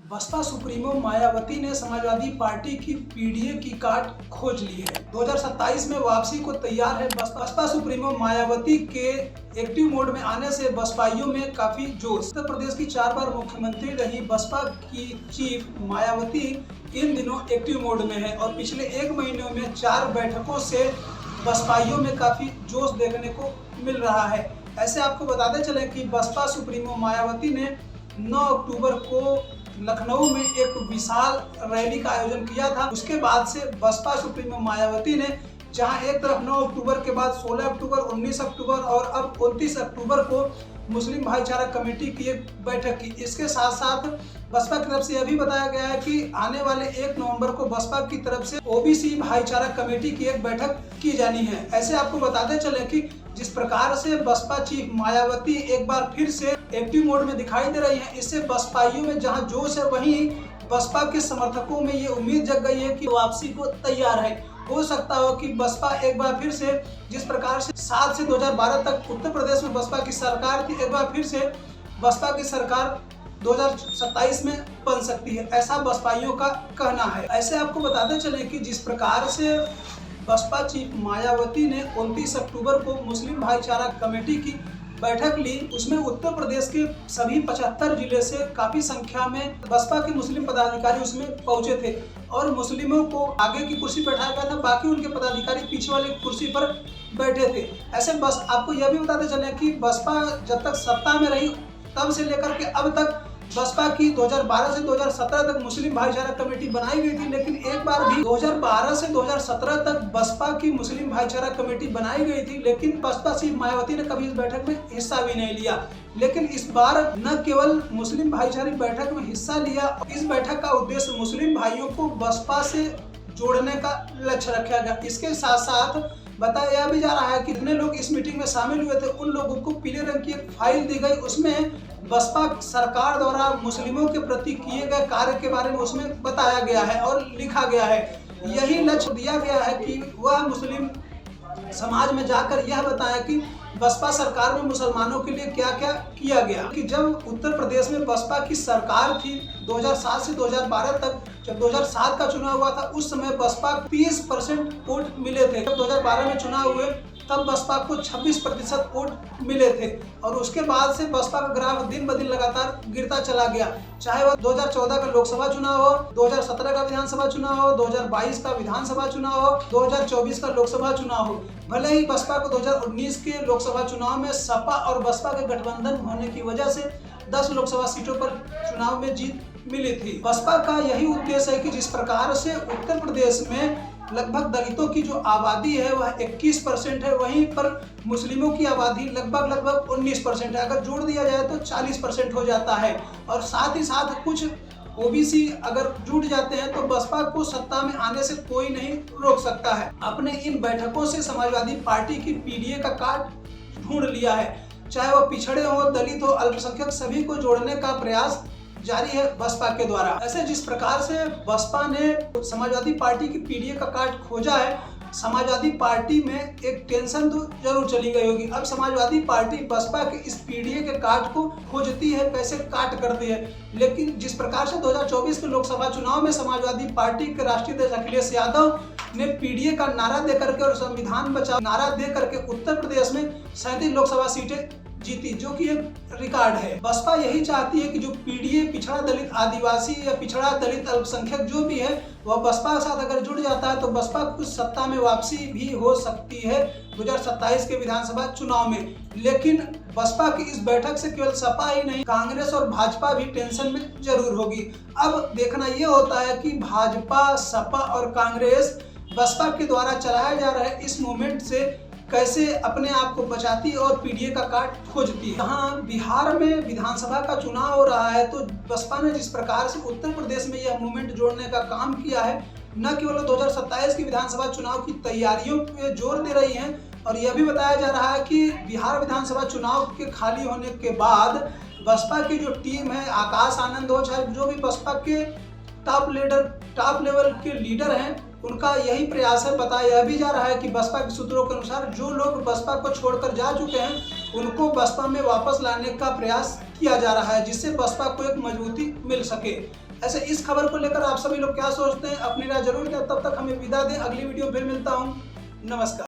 Baspa supremo Mayawati ने Samajwadi party की PDA की काट खोज ली है। 2027 में वापसी को तैयार है बसपा सुप्रीमो मायावती के एक्टिव मोड में आने से बसपाइयों में काफी जोश। उत्तर प्रदेश की 4 बार मुख्यमंत्री रही बसपा की चीफ मायावती इन दिनों एक्टिव मोड में है और पिछले 1 महीने में 4 बैठकों से बसपाइयों में काफी जोश देखने को मिल रहा है। ऐसे आपको बताते चले कि बसपा सुप्रीमो मायावती ने 9 अक्टूबर को लखनऊ में एक विशाल रैली का आयोजन किया था। उसके बाद से बसपा सुप्रीमो मायावती ने जहां एक तरफ 9 अक्टूबर के बाद 16 अक्टूबर, 19 अक्टूबर और अब 29 अक्टूबर को मुस्लिम भाईचारा कमेटी की एक बैठक की। इसके साथ साथ बसपा की तरफ से यह भी बताया गया है कि आने वाले 1 नवंबर को बसपा की तरफ से ओबीसी भाईचारा कमेटी की एक बैठक की जानी है। ऐसे आपको बताते चले कि जिस प्रकार से बसपा चीफ मायावती एक बार फिर से एक्टिव मोड में दिखाई दे रही है, इससे बसपाइयों में जहां जोश है वहीं बसपा के समर्थकों में ये उम्मीद जग गई है कि वापसी को तैयार है। हो सकता हो कि बसपा एक बार फिर से जिस प्रकार से 7 से 2012 तक उत्तर प्रदेश में बसपा की सरकार थी, एक बार फिर से बसपा की सरकार 2027 में बन सकती है, ऐसा बसपाइयों का कहना है। ऐसे आपको बताते चले कि जिस प्रकार से बसपा चीफ मायावती ने 29 अक्टूबर को मुस्लिम भाईचारा कमेटी की बैठक ली, उसमें उत्तर प्रदेश के सभी 75 जिले से काफी संख्या में बसपा के मुस्लिम पदाधिकारी उसमें पहुंचे थे और मुस्लिमों को आगे की कुर्सी पर बैठाया गया था, बाकी उनके पदाधिकारी पीछे वाली कुर्सी पर बैठे थे। ऐसे बस आपको यह भी बताते चले कि बसपा जब तक सत्ता में रही तब से लेकर के अब तक बसपा की 2012 से 2017 तक मुस्लिम भाईचारा कमेटी बनाई गई थी, लेकिन एक बार भी 2012 से 2017 तक बसपा की मुस्लिम भाईचारा कमेटी बनाई गई थी, लेकिन बसपा चीफ मायावती ने कभी इस बैठक में हिस्सा भी नहीं लिया। लेकिन इस बार न केवल मुस्लिम भाईचारा बैठक में हिस्सा लिया, इस बैठक का उद्देश्य मुस्लिम भाइयों को बसपा से जोड़ने का लक्ष्य रखा गया। इसके साथ साथ बताया भी जा रहा है कि कितने लोग इस मीटिंग में शामिल हुए थे, उन लोगों को पीले रंग की एक फाइल दी गई, उसमें बसपा सरकार द्वारा मुस्लिमों के प्रति किए गए कार्य के बारे में उसमें बताया गया है और लिखा गया है। यही लक्ष्य दिया गया है कि वह मुस्लिम समाज में जाकर यह बताया कि बसपा सरकार में मुसलमानों के लिए क्या क्या किया गया। कि जब उत्तर प्रदेश में बसपा की सरकार थी 2007 से 2012 तक, जब 2007 का चुनाव हुआ था उस समय बसपा 30% वोट मिले थे। जब 2012 में चुनाव हुए तब बसपा को 26% वोट मिले थे और उसके बाद से बसपा का ग्राफ दिन ब दिन लगातार गिरता चला गया। चाहे वह 2014 का लोकसभा चुनाव हो, 2017 का विधानसभा चुनाव हो, 2022 का विधानसभा चुनाव हो, 2024 का लोकसभा चुनाव हो। भले ही बसपा को 2019 के लोकसभा चुनाव में सपा और बसपा के गठबंधन होने की वजह से 10 लोकसभा सीटों पर चुनाव में जीत मिली थी। बसपा का यही उद्देश्य है कि जिस प्रकार से उत्तर प्रदेश में लगभग दलितों की जो आबादी है वह 21% है, वहीं पर मुस्लिमों की आबादी लगभग 19% है। अगर जोड़ दिया जाए तो 40% हो जाता है और साथ ही साथ कुछ ओबीसी अगर जुड़ जाते हैं तो बसपा को सत्ता में आने से कोई नहीं रोक सकता है। अपने इन बैठकों से समाजवादी पार्टी की पीडीए का कार्ड ढूंढ लिया है, चाहे वह पिछड़े हो, दलित हो, अल्पसंख्यक, सभी को जोड़ने का प्रयास जारी है बसपा के द्वारा। ऐसे जिस प्रकार से बसपा ने समाजवादी पार्टी की पीडीए का कार्ड खोजा है, समाजवादी पार्टी में एक टेंशन तो जरूर चली गई होगी। अब समाजवादी पार्टी बसपा के इस पीडीए के कार्ड को खोजती है, कैसे काट करती है। लेकिन जिस प्रकार से 2024 के लोकसभा चुनाव में समाजवादी पार्टी के राष्ट्रीय अध्यक्ष अखिलेश यादव ने पीडीए का नारा दे करके और संविधान बचाओ नारा दे करके उत्तर प्रदेश में 37 लोकसभा सीटें जीती, जो कि एक रिकॉर्ड है। बसपा यही चाहती है कि जो पीडीए पिछड़ा दलित आदिवासी या पिछड़ा दलित अल्पसंख्यक जो भी है वह बसपा के साथ अगर जुड़ जाता है तो बसपा कुछ सत्ता में वापसी भी हो सकती है 2027 के विधानसभा चुनाव में। लेकिन बसपा की इस बैठक से केवल सपा ही नहीं, कांग्रेस और भाजपा भी टेंशन में जरूर होगी। अब देखना यह होता है कि भाजपा, सपा और कांग्रेस बसपा के द्वारा चलाया जा रहा है इस मूवमेंट से कैसे अपने आप को बचाती और पीडीए का कार्ड खोजती है। यहाँ बिहार में विधानसभा का चुनाव हो रहा है तो बसपा ने जिस प्रकार से उत्तर प्रदेश में यह मूवमेंट जोड़ने का काम किया है, न केवल 2027 की विधानसभा चुनाव की तैयारियों पे जोर दे रही है और यह भी बताया जा रहा है कि बिहार विधानसभा चुनाव के खाली होने के बाद बसपा की जो टीम है, आकाश आनंद हो चाहे जो भी बसपा के टॉप लेवल के लीडर हैं, उनका यही प्रयास है। बताया भी जा रहा है कि बसपा के सूत्रों के अनुसार जो लोग बसपा को छोड़कर जा चुके हैं उनको बसपा में वापस लाने का प्रयास किया जा रहा है, जिससे बसपा को एक मजबूती मिल सके। ऐसे इस खबर को लेकर आप सभी लोग क्या सोचते हैं, अपनी राय जरूर दें। तब तक हमें विदा दें, अगली वीडियो फिर मिलता हूँ। नमस्कार।